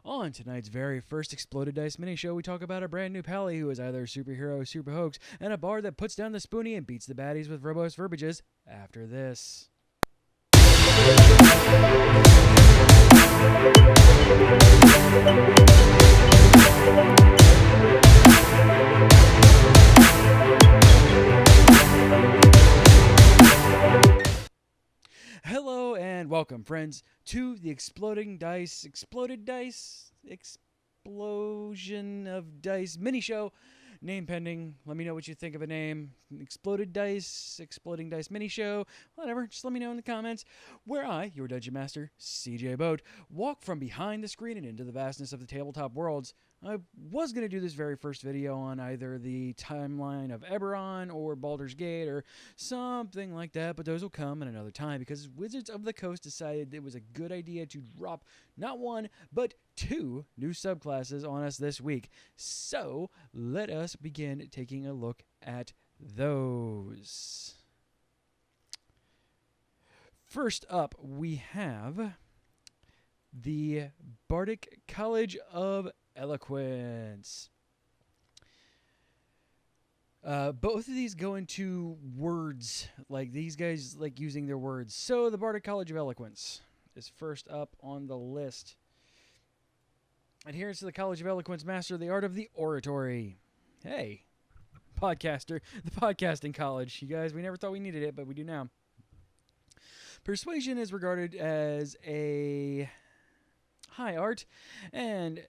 On tonight's very first Exploded Dice mini show, we talk about a brand new pally who is either a superhero or super hoax, and a bard that puts down the spoonie and beats the baddies with verbose verbiages after this. Hello and welcome, friends, to the Explosion of Dice mini show. Name pending. Let me know what you think of a name. Exploding Dice mini show. Whatever. Just let me know in the comments. Where I, your Dungeon Master, CJ Boat, walk from behind the screen and into the vastness of the tabletop worlds. I was going to do this very first video on either the timeline of Eberron or Baldur's Gate or something like that, but those will come at another time because Wizards of the Coast decided it was a good idea to drop not one, but two new subclasses on us this week. So let us begin taking a look at those. First up, we have the Bardic College of Eloquence. Both of these go into words, like these guys like using their words. So the Bardic College of Eloquence is first up on the list. Adherence to the College of Eloquence, master the art of the oratory. Hey, podcaster, the podcasting college. You guys, we never thought we needed it, but we do now. Persuasion is regarded as a high art and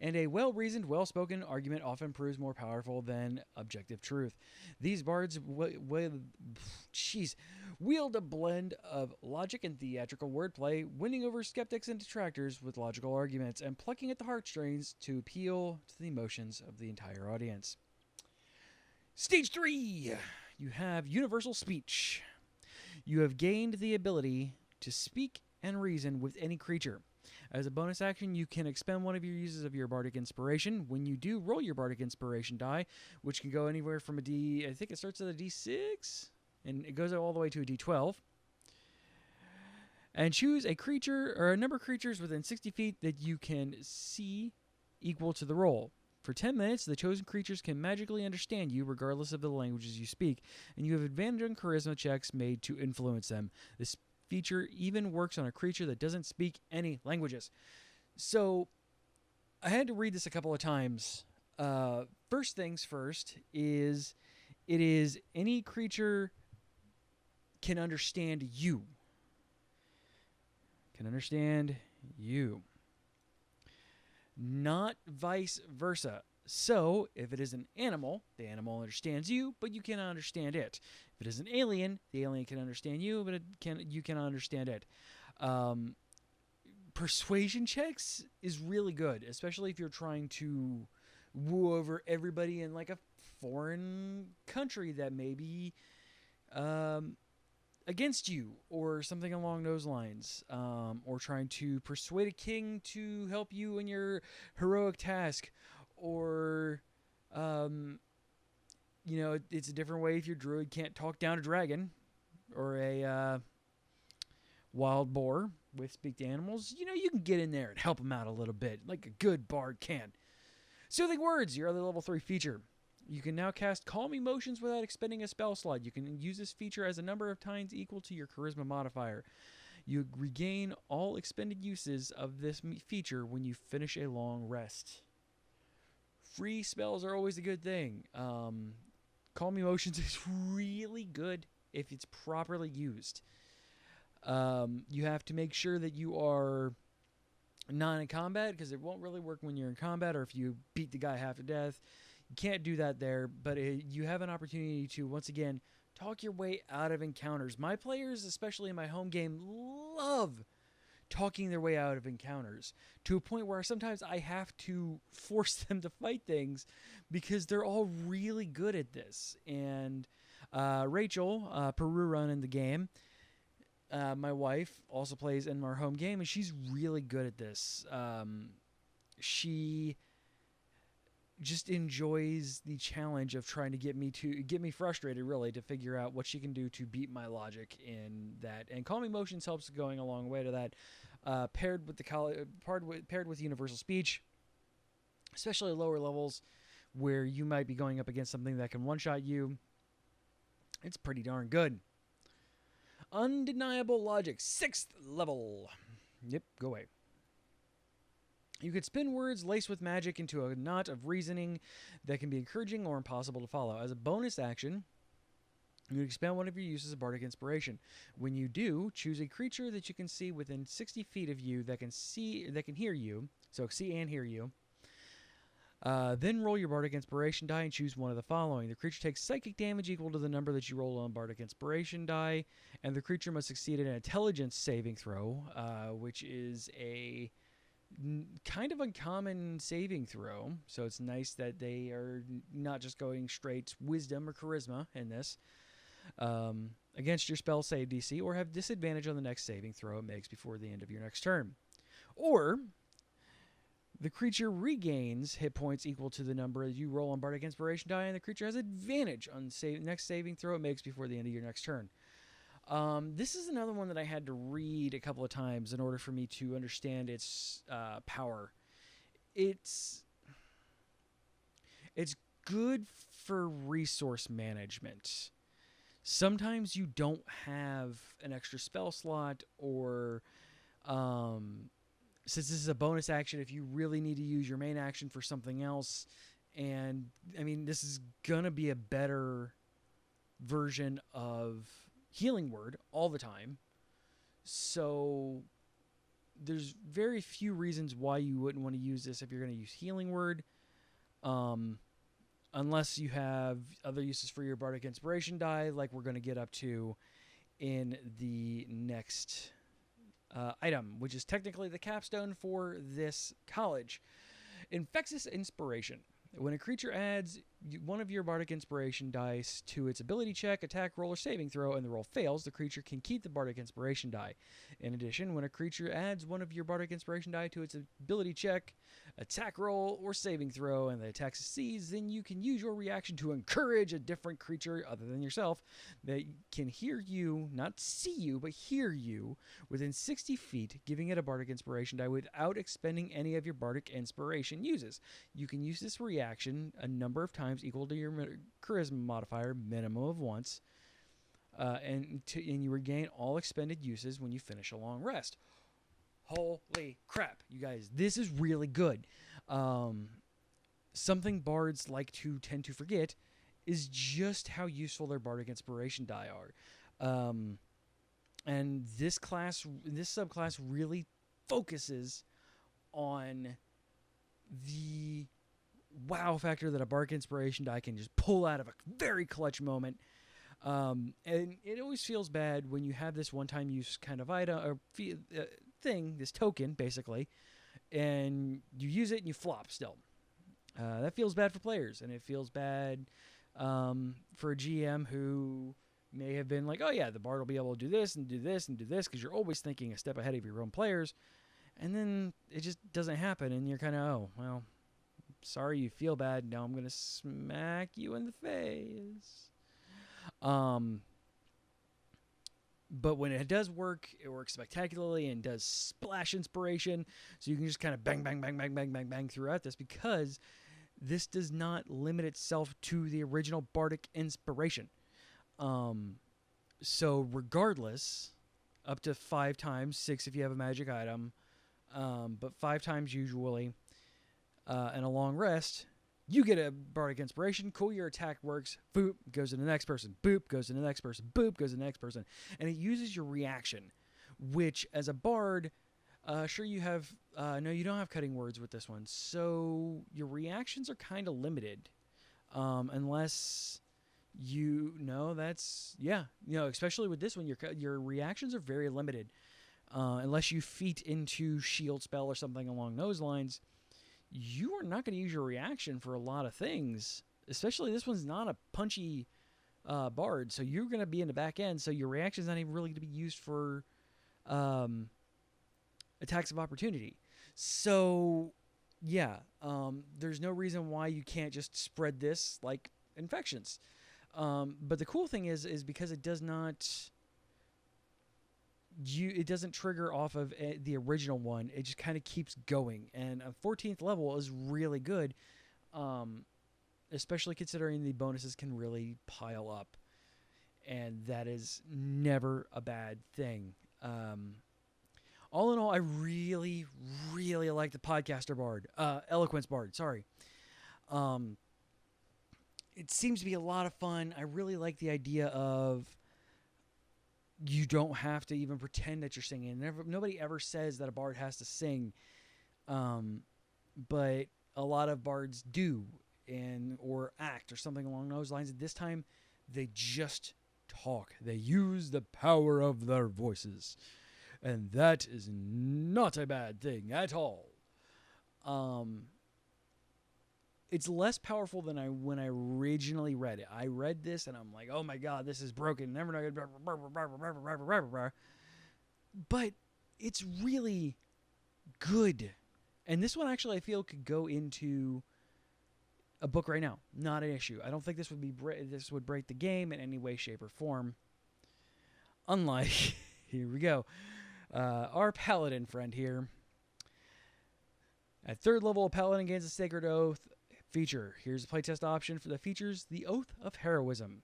a well-reasoned, well-spoken argument often proves more powerful than objective truth. These bards wield a blend of logic and theatrical wordplay, winning over skeptics and detractors with logical arguments and plucking at the heartstrings to appeal to the emotions of the entire audience. Stage 3, you have universal speech. You have gained the ability to speak and reason with any creature. As a bonus action, you can expend one of your uses of your Bardic Inspiration. When you do, roll your Bardic Inspiration die, which can go anywhere from I think it starts at a D6, and it goes all the way to a D12. And choose a creature, or a number of creatures within 60 feet that you can see equal to the roll. For 10 minutes, the chosen creatures can magically understand you regardless of the languages you speak, and you have advantage on charisma checks made to influence them. This feature even works on a creature that doesn't speak any languages. So I had to read this a couple of times. First things first is it is any creature can understand you. Can understand you. Not vice versa. So, if it is an animal, the animal understands you, but you cannot understand it. If it is an alien, the alien can understand you, but you cannot understand it. Persuasion checks is really good, especially if you're trying to woo over everybody in like a foreign country that may be against you or something along those lines, or trying to persuade a king to help you in your heroic task. Or, it's a different way if your druid can't talk down a dragon or a wild boar with speak to animals. You can get in there and help them out a little bit, like a good bard can. Soothing Words, your other level 3 feature. You can now cast Calm Emotions without expending a spell slot. You can use this feature as a number of times equal to your charisma modifier. You regain all expended uses of this feature when you finish a long rest. Free spells are always a good thing. Calm Emotions is really good if it's properly used. You have to make sure that you are not in combat, because it won't really work when you're in combat or if you beat the guy half to death. You can't do that there, but you have an opportunity to, once again, talk your way out of encounters. My players, especially in my home game, love talking their way out of encounters to a point where sometimes I have to force them to fight things because they're all really good at this. And Rachel, Peru run in the game, my wife, also plays in our home game, and she's really good at this. She just enjoys the challenge of trying to get me frustrated, really, to figure out what she can do to beat my logic in that. And Calm Emotions helps going a long way to that. paired with universal speech, especially at lower levels where you might be going up against something that can one-shot you. It's pretty darn good. Undeniable Logic, 6th level. Yep, go away. You could spin words laced with magic into a knot of reasoning that can be encouraging or impossible to follow. As a bonus action, you expend one of your uses of Bardic Inspiration. When you do, choose a creature that you can see within 60 feet of you that can hear you. So see and hear you. Then roll your Bardic Inspiration die and choose one of the following. The creature takes psychic damage equal to the number that you roll on Bardic Inspiration die, and the creature must succeed an intelligence saving throw, which is a kind of uncommon saving throw. So it's nice that they are not just going straight wisdom or charisma in this. Against your spell save DC, or have disadvantage on the next saving throw it makes before the end of your next turn. Or the creature regains hit points equal to the number that you roll on Bardic Inspiration die, and the creature has advantage on next saving throw it makes before the end of your next turn. This is another one that I had to read a couple of times in order for me to understand its power. It's good for resource management. Sometimes you don't have an extra spell slot, or since this is a bonus action, if you really need to use your main action for something else, and I mean, this is gonna be a better version of Healing Word all the time. So there's very few reasons why you wouldn't want to use this if you're going to use Healing Word. Unless you have other uses for your Bardic Inspiration die, like we're going to get up to in the next item, which is technically the capstone for this college. Infectious Inspiration. When a creature adds one of your Bardic Inspiration dice to its ability check, attack roll, or saving throw, and the roll fails, the creature can keep the Bardic Inspiration die. In addition, when a creature adds one of your Bardic Inspiration die to its ability check, attack roll, or saving throw, and the attack succeeds, then you can use your reaction to encourage a different creature other than yourself that can hear you, not see you, but hear you, within 60 feet, giving it a Bardic Inspiration die without expending any of your Bardic Inspiration uses. You can use this reaction a number of times equal to your charisma modifier, minimum of once, and you regain all expended uses when you finish a long rest. Holy crap, you guys, this is really good. Something bards like to tend to forget is just how useful their Bardic Inspiration die are. And this subclass really focuses on the wow factor that a Bardic Inspiration die can just pull out of a very clutch moment. And it always feels bad when you have this one-time use kind of item or thing, this token basically, and you use it and you flop still. That feels bad for players, and it feels bad for a GM who may have been like, oh yeah, the bard will be able to do this and do this and do this, because you're always thinking a step ahead of your own players, and then it just doesn't happen, and you're kind of, oh well, sorry you feel bad, now I'm gonna smack you in the face. But when it does work, it works spectacularly and does splash inspiration, so you can just kind of bang, bang, bang, bang, bang, bang, bang throughout this, because this does not limit itself to the original Bardic Inspiration. So regardless, up to 5 times, 6 if you have a magic item, but 5 times usually, and a long rest, you get a Bardic Inspiration. Cool, your attack works. Boop, goes to the next person. Boop, goes to the next person. Boop, goes to the next person. And it uses your reaction, which as a bard, sure you have, no, you don't have cutting words with this one. So your reactions are kind of limited, unless you know that's, yeah, you know, especially with this one, your reactions are very limited, unless you feat into shield spell or something along those lines. You are not going to use your reaction for a lot of things, especially this one's not a punchy bard, so you're going to be in the back end, so your reaction is not even really going to be used for attacks of opportunity. So, yeah, there's no reason why you can't just spread this like infections. But the cool thing is because it does not it doesn't trigger off of the original one. It just kind of keeps going, and a 14th level is really good, especially considering the bonuses can really pile up, and that is never a bad thing. All in all, I really, really like the podcaster bard, Eloquent Bard. Sorry. It seems to be a lot of fun. I really like the idea of you don't have to even pretend that you're singing. Nobody ever says that a bard has to sing, but a lot of bards do, or act or something along those lines. At this time, they just talk. They use the power of their voices, and that is not a bad thing at all. It's less powerful than when I originally read it. I read this and I'm like, oh my god, this is broken. Never know. But it's really good. And this one actually I feel could go into a book right now. Not an issue. I don't think this would break the game in any way, shape, or form. Unlike, here we go, our paladin friend here. At 3rd level, a paladin gains a sacred oath feature. Here's a playtest option for the features: the Oath of Heroism.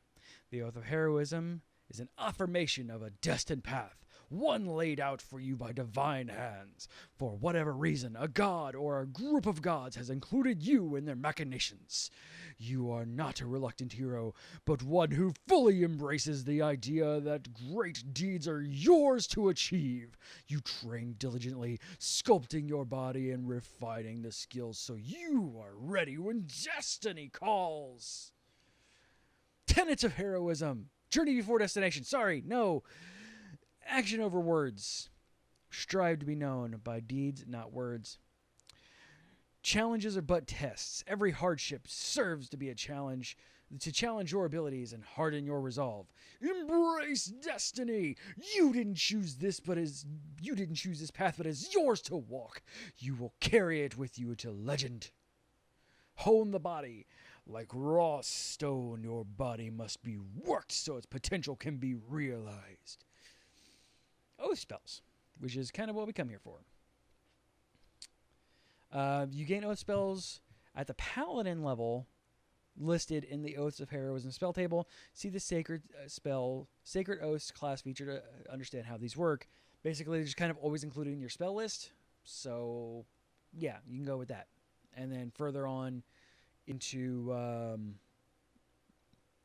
The Oath of Heroism is an affirmation of a destined path, one laid out for you by divine hands. For whatever reason, a god or a group of gods has included you in their machinations. You are not a reluctant hero, but one who fully embraces the idea that great deeds are yours to achieve. You train diligently, sculpting your body and refining the skills so you are ready when destiny calls. Tenets of Heroism. Journey before destination. Sorry, no. Action over words. Strive to be known by deeds, not words. Challenges are but tests. Every hardship serves to be a challenge, to challenge your abilities and harden your resolve. Embrace destiny. You didn't choose this path, but it's yours to walk. You will carry it with you to legend. Hone the body. Like raw stone, your body must be worked so its potential can be realized. Oath spells, which is kind of what we come here for. You gain oath spells at the paladin level listed in the Oaths of Heroism spell table. See the Sacred Oaths class feature to understand how these work. Basically, they're just kind of always included in your spell list. So, yeah, you can go with that. And then further on into,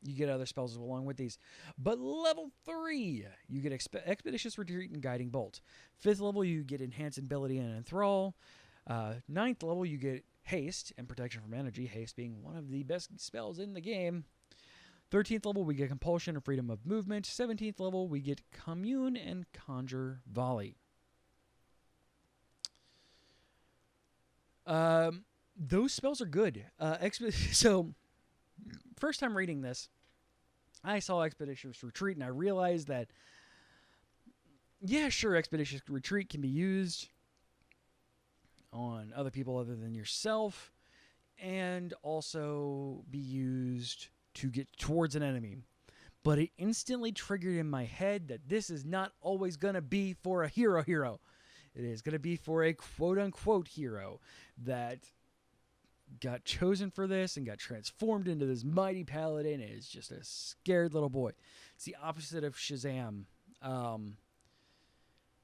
you get other spells along with these. But level 3, you get Expeditious Retreat and Guiding Bolt. 5th level, you get Enhanced Ability and Enthrall. 9th level, you get Haste and Protection from Energy, Haste being one of the best spells in the game. 13th level, we get Compulsion and Freedom of Movement. 17th level, we get Commune and Conjure Volley. Those spells are good. So, first time reading this, I saw Expeditious Retreat, and I realized that, yeah, sure, Expeditious Retreat can be used on other people other than yourself, and also be used to get towards an enemy. But it instantly triggered in my head that this is not always going to be for a hero. It is going to be for a quote-unquote hero that got chosen for this and got transformed into this mighty paladin and is just a scared little boy. It's the opposite of Shazam. Boy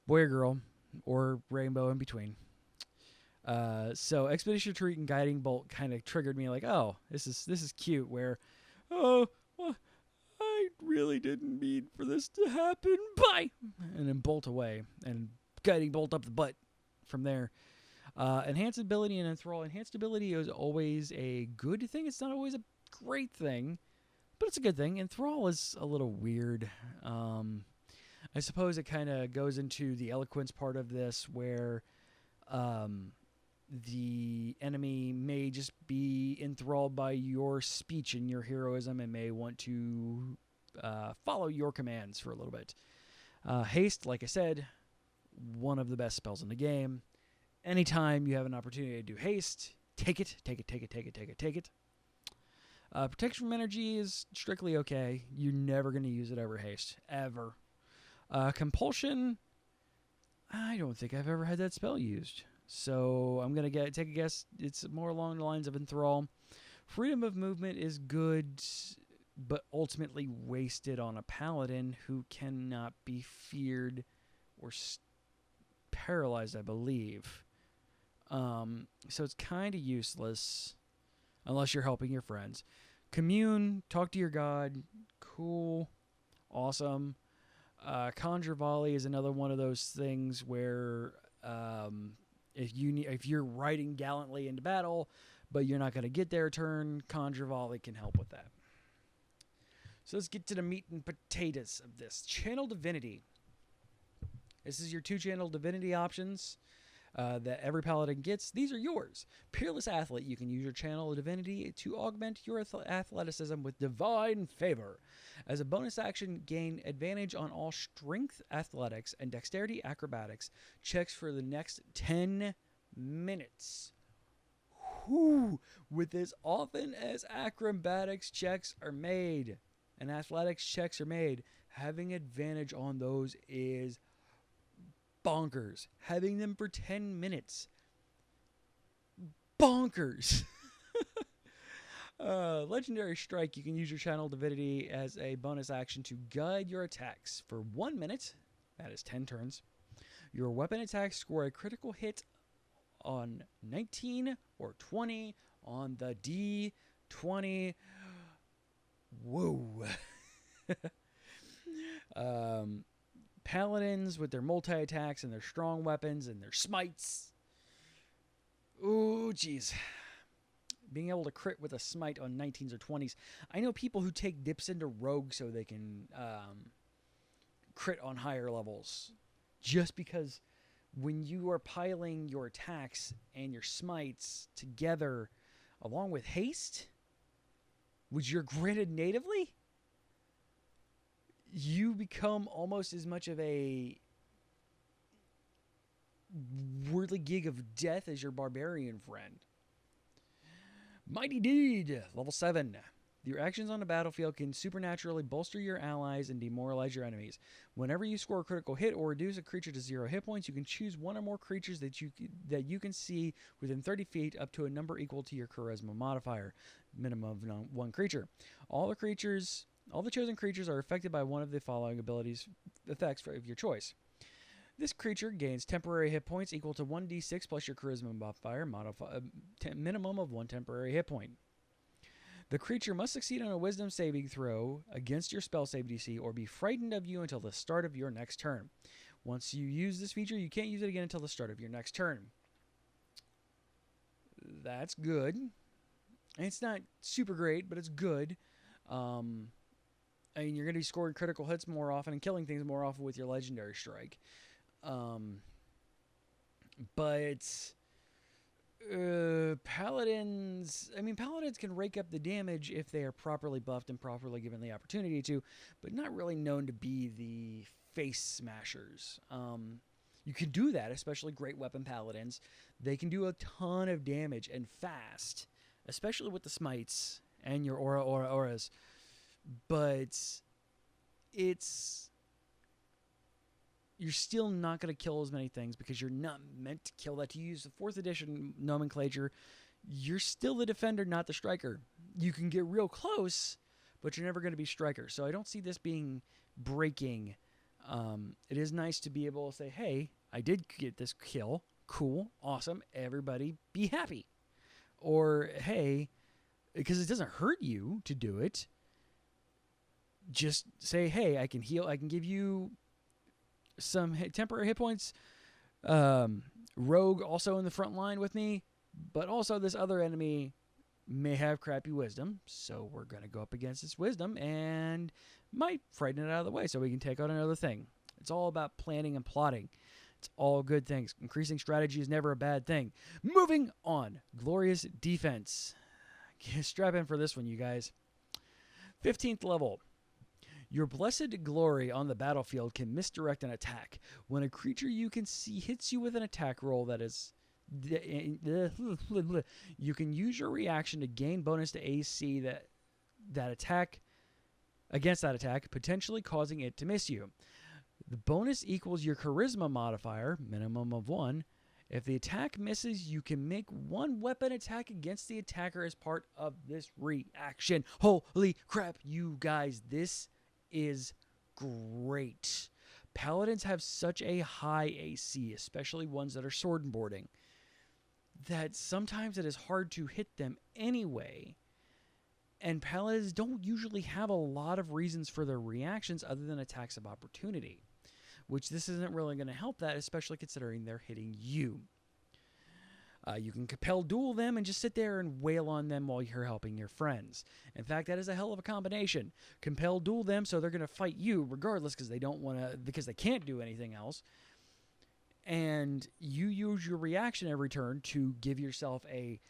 or girl, or rainbow in between. So Expedition Retreat and Guiding Bolt kind of triggered me like, oh, this is cute, where, oh, well, I really didn't mean for this to happen. Bye! And then bolt away, and Guiding Bolt up the butt from there. Enhanced Ability and Enthrall. Enhanced Ability is always a good thing. It's not always a great thing, but it's a good thing. Enthrall is a little weird. I suppose it kind of goes into the eloquence part of this, where the enemy may just be enthralled by your speech and your heroism and may want to follow your commands for a little bit. Haste, like I said, one of the best spells in the game. Anytime you have an opportunity to do haste, take it. Protection from Energy is strictly okay. You're never going to use it over haste, ever. Compulsion I don't think I've ever had that spell used. So I'm going to take a guess. It's more along the lines of Enthrall. Freedom of movement is good, but ultimately wasted on a paladin who cannot be feared or paralyzed, I believe. So it's kind of useless unless you're helping your friends. Commune, talk to your god. Cool. Awesome. Conjure Volley is another one of those things where if you're riding gallantly into battle, but you're not going to get their turn, Conjure Volley can help with that. So let's get to the meat and potatoes of this. Channel Divinity. This is your 2-channel Divinity options that every paladin gets. These are yours. Peerless Athlete. You can use your channel of Divinity to augment your athleticism with Divine Favor. As a bonus action, gain advantage on all Strength, Athletics, and Dexterity Acrobatics checks for the next 10 minutes. Whew. With as often as acrobatics checks are made and athletics checks are made, having advantage on those is bonkers. Having them for 10 minutes. Bonkers. Legendary Strike. You can use your channel Divinity as a bonus action to guide your attacks for 1 minute. That is 10 turns. Your weapon attacks score a critical hit on 19 or 20 on the D20. Whoa. Paladins with their multi-attacks and their strong weapons and their smites. Ooh, jeez. Being able to crit with a smite on 19s or 20s. I know people who take dips into rogue so they can crit on higher levels. Just because when you are piling your attacks and your smites together along with haste, which you're granted natively, you become almost as much of a whirligig of death as your barbarian friend. Mighty Deed, level 7. Your actions on the battlefield can supernaturally bolster your allies and demoralize your enemies. Whenever you score a critical hit or reduce a creature to 0 hit points, you can choose one or more creatures that you can see within 30 feet up to a number equal to your charisma modifier, minimum of 1 creature. All the chosen creatures are affected by one of the following effects of your choice. This creature gains temporary hit points equal to 1d6 plus your charisma modifier, minimum of 1 temporary hit point. The creature must succeed on a wisdom saving throw against your spell save DC or be frightened of you until the start of your next turn. Once you use this feature, you can't use it again until the start of your next turn. That's good. It's not super great, but it's good. I mean, you're going to be scoring critical hits more often and killing things more often with your Legendary Strike. But paladins can rake up the damage if they are properly buffed and properly given the opportunity to, but not really known to be the face smashers. You can do that, especially great weapon paladins. They can do a ton of damage and fast, especially with the smites and your auras. But you're still not going to kill as many things because you're not meant to kill that. To use the 4th edition nomenclature, you're still the defender, not the striker. You can get real close, but you're never going to be striker. So I don't see this being breaking. It is nice to be able to say, hey, I did get this kill. Cool. Awesome. Everybody be happy. Or, hey, because it doesn't hurt you to do it, just say, hey, I can heal. I can give you some temporary hit points. Rogue also in the front line with me, but also this other enemy may have crappy wisdom, so we're going to go up against this wisdom and might frighten it out of the way so we can take out another thing. It's all about planning and plotting. It's all good things. Increasing strategy is never a bad thing. Moving on. Glorious Defense. Strap in for this one, you guys. 15th level. Your Blessed Glory on the battlefield can misdirect an attack. When a creature you can see hits you with an attack roll that is... You can use your reaction to gain bonus to AC that attack against that attack, potentially causing it to miss you. The bonus equals your charisma modifier, minimum of 1. If the attack misses, you can make one weapon attack against the attacker as part of this reaction. Holy crap, you guys, this is great. Paladins have such a high AC, especially ones that are sword and boarding, that sometimes it is hard to hit them anyway. And Paladins don't usually have a lot of reasons for their reactions other than attacks of opportunity, which this isn't really going to help that, especially considering they're hitting you. You can compel duel them and just sit there and wail on them while you're helping your friends. In fact, that is a hell of a combination. Compel duel them, so they're going to fight you regardless because they can't do anything else. And you use your reaction every turn to give yourself a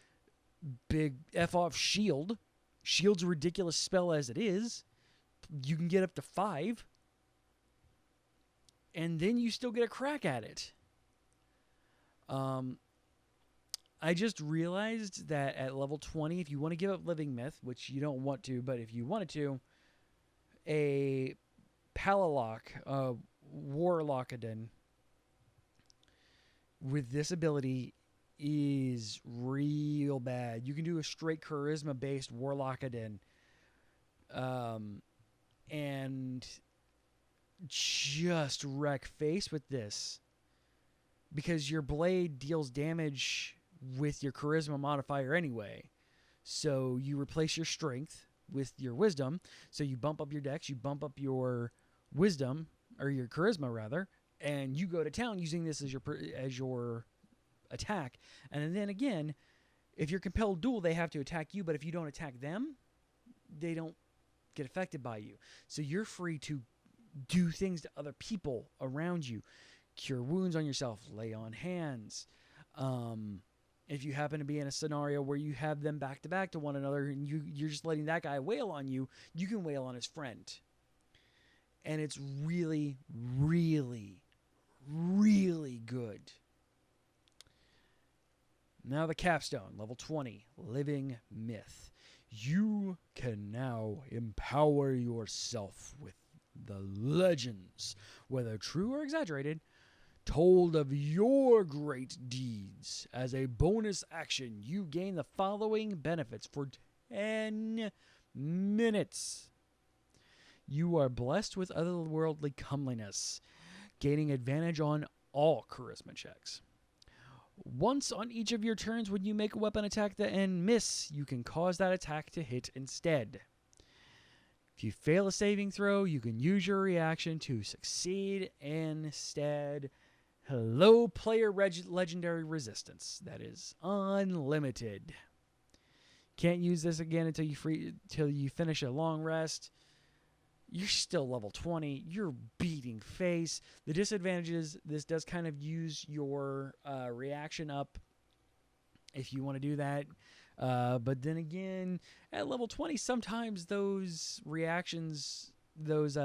big F-off shield. Shield's a ridiculous spell as it is. You can get up to 5. And then you still get a crack at it. I just realized that at level 20, if you want to give up Living Myth, which you don't want to, but if you wanted to, a Palalock, Warlockadin, with this ability is real bad. You can do a straight charisma-based Warlockadin, and just wreck face with this, because your blade deals damage with your charisma modifier anyway. So you replace your strength with your wisdom, so you bump up your dex, you bump up your wisdom, or your charisma rather, and you go to town using this as your attack. And then again, if you're compelled duel, they have to attack you, but if you don't attack them, they don't get affected by you. So you're free to do things to other people around you. Cure wounds on yourself, lay on hands. If you happen to be in a scenario where you have them back to back to one another and you're just letting that guy wail on you, you can wail on his friend. And it's really, really, really good. Now the capstone, level 20, Living Myth. You can now empower yourself with the legends, whether true or exaggerated, told of your great deeds. As a bonus action, you gain the following benefits for 10 minutes. You are blessed with otherworldly comeliness, gaining advantage on all charisma checks. Once on each of your turns when you make a weapon attack and miss, you can cause that attack to hit instead. If you fail a saving throw, you can use your reaction to succeed instead. Hello, player legendary resistance. That is unlimited. Can't use this again until you finish a long rest. You're still level 20. You're beating face. The disadvantages, this does kind of use your reaction up if you want to do that. But then again, at level 20, sometimes those reactions, those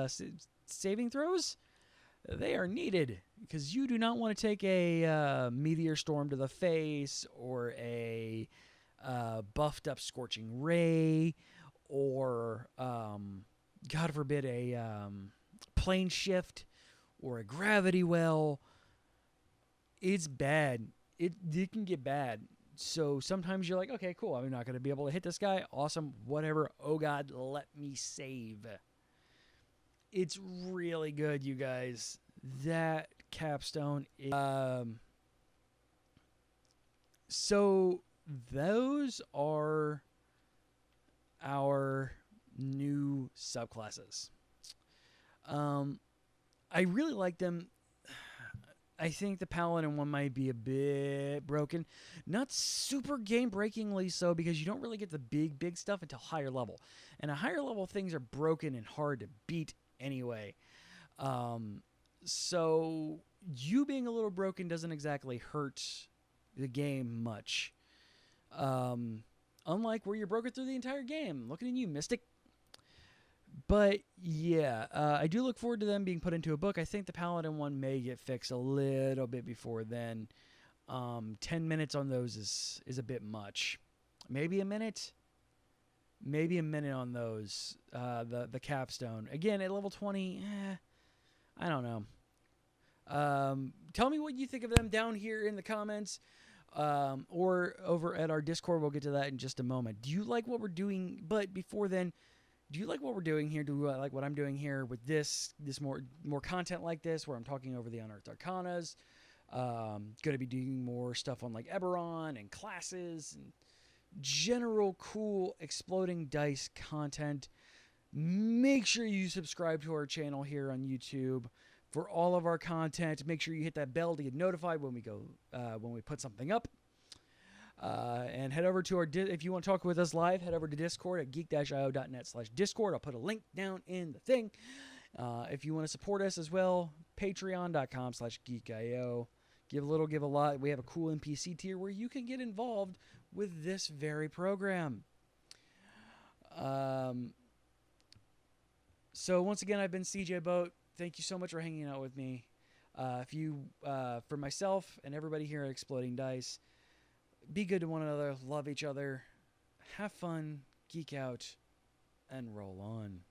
saving throws, they are needed, because you do not want to take a meteor storm to the face, or a buffed up scorching ray, or God forbid a plane shift or a gravity well. It's bad. It can get bad. So sometimes you're like, okay, cool, I'm not going to be able to hit this guy. Awesome, whatever. Oh God, let me save. It's really good, you guys. That capstone is... So those are our new subclasses. I really like them. I think the Paladin one might be a bit broken. Not super game-breakingly so, because you don't really get the big stuff until higher level. And at higher level, things are broken and hard to beat anyway. So you being a little broken doesn't exactly hurt the game much. Unlike where you're broken through the entire game. Looking at you, Mystic. But yeah, I do look forward to them being put into a book. I think the Paladin one may get fixed a little bit before then. 10 minutes on those is a bit much. Maybe a minute? Maybe a minute on those. The capstone. Again, at level 20, I don't know. Tell me what you think of them down here in the comments, or over at our Discord. We'll get to that in just a moment. Do you like what we're doing? But before then, do you like what we're doing here? Do I like what I'm doing here with this more content like this, where I'm talking over the Unearthed Arcanas? Going to be doing more stuff on like Eberron and classes and general cool exploding dice content. Make sure you subscribe to our channel here on YouTube for all of our content. Make sure you hit that bell to get notified when we put something up. And head over to if you want to talk with us live, head over to Discord at geek-io.net/Discord. I'll put a link down in the thing. If you want to support us as well, patreon.com/geekio. Give a little, give a lot. We have a cool NPC tier where you can get involved with this very program. So once again, I've been CJ Boat. Thank you so much for hanging out with me. For myself and everybody here at Exploding Dice, be good to one another, love each other, have fun, geek out, and roll on.